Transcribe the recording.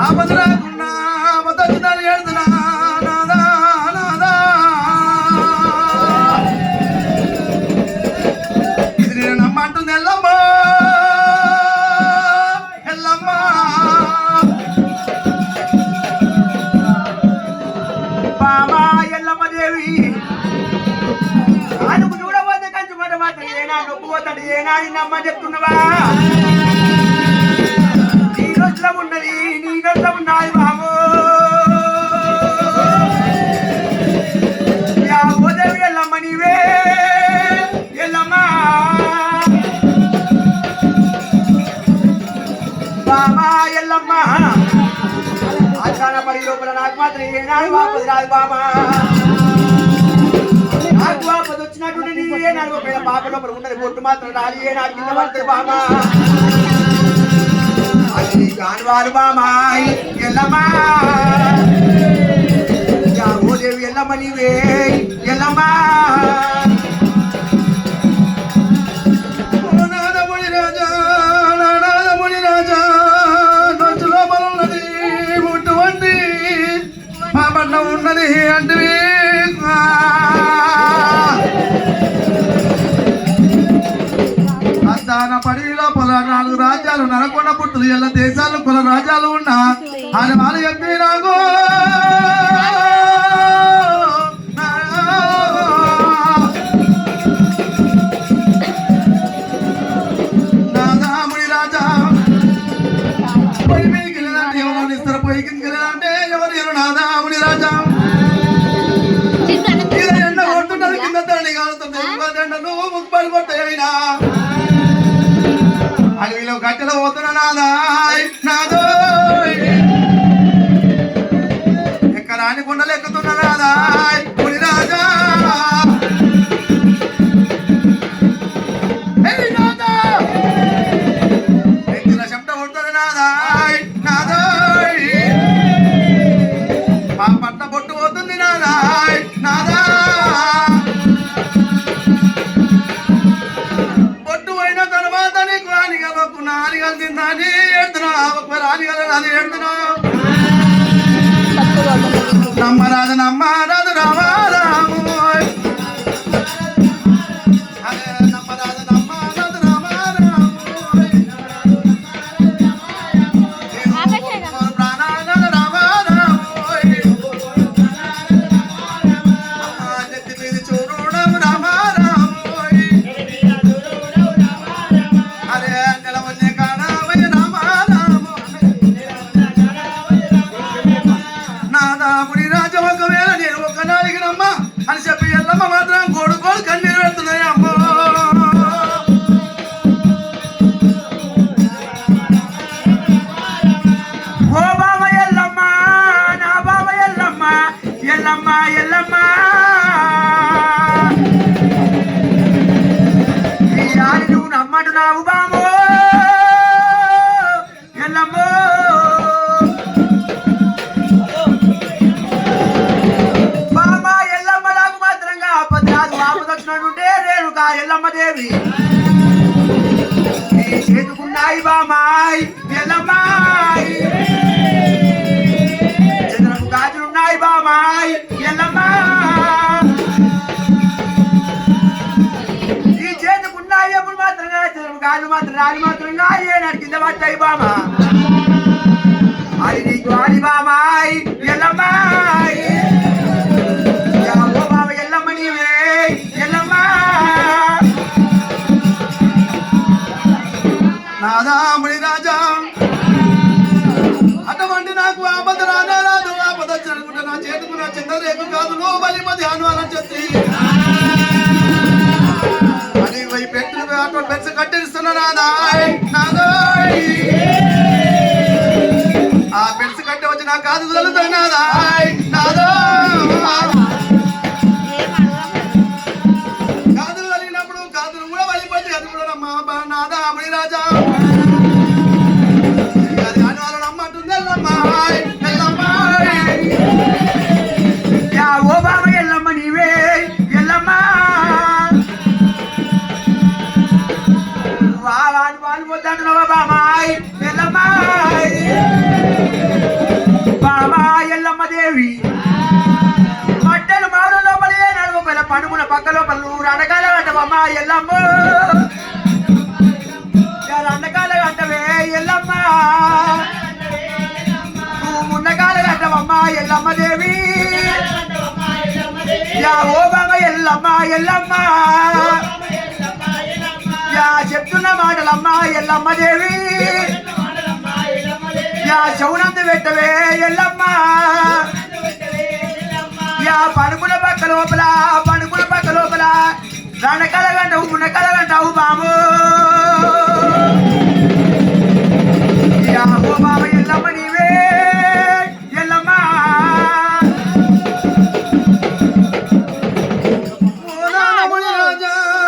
ఆపదరాకున్నా ఆపదొచ్చినాను ఏడుతున్నా నాదా నాదా ఇది నేను నమ్మంటుంది ఎల్లమ్మ ఎల్లమ్మ బామా ఎల్లమ్మ దేవి ఆయనకు చూడబోతే కంచు మాట మాత్రం ఏనా నొప్పుపోతాడు ఏనా నమ్మ చెప్తున్నవా నీ రోజులో ఉన్నది నీ రోజులో ఉన్నాయి బాబు ఓ దేవి ఎల్లమ్మ నీవే ఎల్లమ్మ బామా ఎల్లమ్మ ఆచార పడి లోపల నాకు మాత్రం ఏనాడు వాపసు రాదు బామా నాకు వాపసు వచ్చినటువంటి నీ ఏనాడు ఒకవేళ పాప లోపల ఉన్నది పొట్టు మాత్రం రాలి ఏనాడు కింద పడుతుంది బామా అది నీ కానువారు బామా ఎల్లమ్మా ఓ దేవి ఎల్లమ్మ నీవే ఎల్లమ్మా ఉన్నది అంటే అద్దాన పడిలో పొల 4 రాజ్యాలు నరకొండ పుట్టులు ఎల్ల దేశాలు కుల రాజ్యాలు ఉన్నా అని వాళ్ళు చెప్పి నాకు నాదాముడి రాజా పొయ్యి మీకు వెళ్ళాలంటే ఎవరు ఇస్తారు పొయ్యి కిందకి వెళ్ళాలంటే ఎవరు నాదాముడి రాజా ఎండ కొడుతుంటారు కింద తండ్రి కాలుతుంది నువ్వు ముప్పలు కొట్టయినా అడవిలో గట్టెలో పోతున్నా నాదాయ్ నాదో ఎక్కరాని కొండలు ఎక్కుతున్నా నాదాయ్ పులి రాజా ఎక్కిన చెమట కొడుతున్నా నాదాయ్ నాదోయ్ మా పట్ల పొట్టు పోతుంది నాదాయ్ నాదా పొట్టు అయిన తర్వాత నీకు ఆనిగలకు నానిగలు తిందని ఎడుతున్నా ఒకవేళ ఆనిగల అది ఎడుతున్నా నమ్మరాదు నమ్మరాదు రామారాము అదే నమ్మరాదు నమ్మరాదు రామారాము ప్రాణాల రామారాము నెత్తి మీద చూడడం రామారాము అరే నెలవన్నే కాణవయ్య రామారాము నాదాముడి రాజు ఒకవేళ నేను ఒక్కనాడిగినమ్మా అని చెప్పి ఎల్లమ్మ మాత్రం కొడుకోడు కన్నీరు పెడుతున్నాయి అమ్మ ఓ బావ ఎల్లమ్మ నా బావ ఎల్లమ్మ ఎల్లమ్మ ఎల్లమ్మ ఈ ఆని నువ్వు నమ్మంటున్నావు బామో ఎల్లమ్మో బామా ఎల్లమ్మ నాకు మాత్రంగా ఆపదరాదు ఆపదొచ్చినట్టుంటే రేణుకా ఎల్లమ్మ దేవి నీ చేతుకున్నాయి బామాయ్ ఎల్లమ్మాయ్ చంద్రకు గాజులున్నాయి బామాయ్ ఎల్లమ్మ ఈ చేతుకున్నాయి ఎప్పుడు మాత్రంగా చంద్రకు గాజు మాత్రం రాని మాత్రంగా ఏనాడు కింద పట్టాయి బామా అది నీకు ఆడి బామాయ్ ఎల్లమ్మాయ్ ఓ బావ ఎల్లమ్మ నీవే ఎల్లమ్మ నాదాముడి రాజా అటువంటి నాకు ఆపద రానే రాదు ఆపద జరుగుంటే నా చేతుకు నా చంద్రరేఖ కాదు నువ్వు బలిమతి అనువాలని చెప్పి అని పోయి పెట్టిన అటువంటి పెంచ కట్టిస్తున్నా నాదాయ్ నాదోయ్ ఆ పెంచ కట్టి వచ్చి నా కాదు కుదలుతాయి నాదాయ్ నాదో కాదులు కలిగినప్పుడు కాదులు కూడా బలిపట్టి అది కూడా నమ్మా నాదాముడి రాజా అది అని వాళ్ళు నమ్మంటుంది ఎల్లమ్మ ఎల్లమ్మ ఓ బాబ ఎల్లమ్మ నీవే ఎల్లమ్మ వాళ్ళు పోతాడు బాబాయ్ ఎల్లమ్మ పక్కలో పళ్ళు రండకాల కట్టవమ్మ ఎల్లమ్మ రండకాల కట్టవే ఎల్లమ్మ నువ్వు ముండకాల కట్టవమ్మ ఎల్లమ్మ దేవి యా ఓ బాబ ఎల్లమ్మ ఎల్లమ్మ యా చెప్తున్న మాటలమ్మ ఎల్లమ్మ దేవి యా శౌనందు పెట్టవే ఎల్లమ్మ యా పడుకుల పక్క లోపల రండకాల గంటవు మునకాల గంటవు బాబు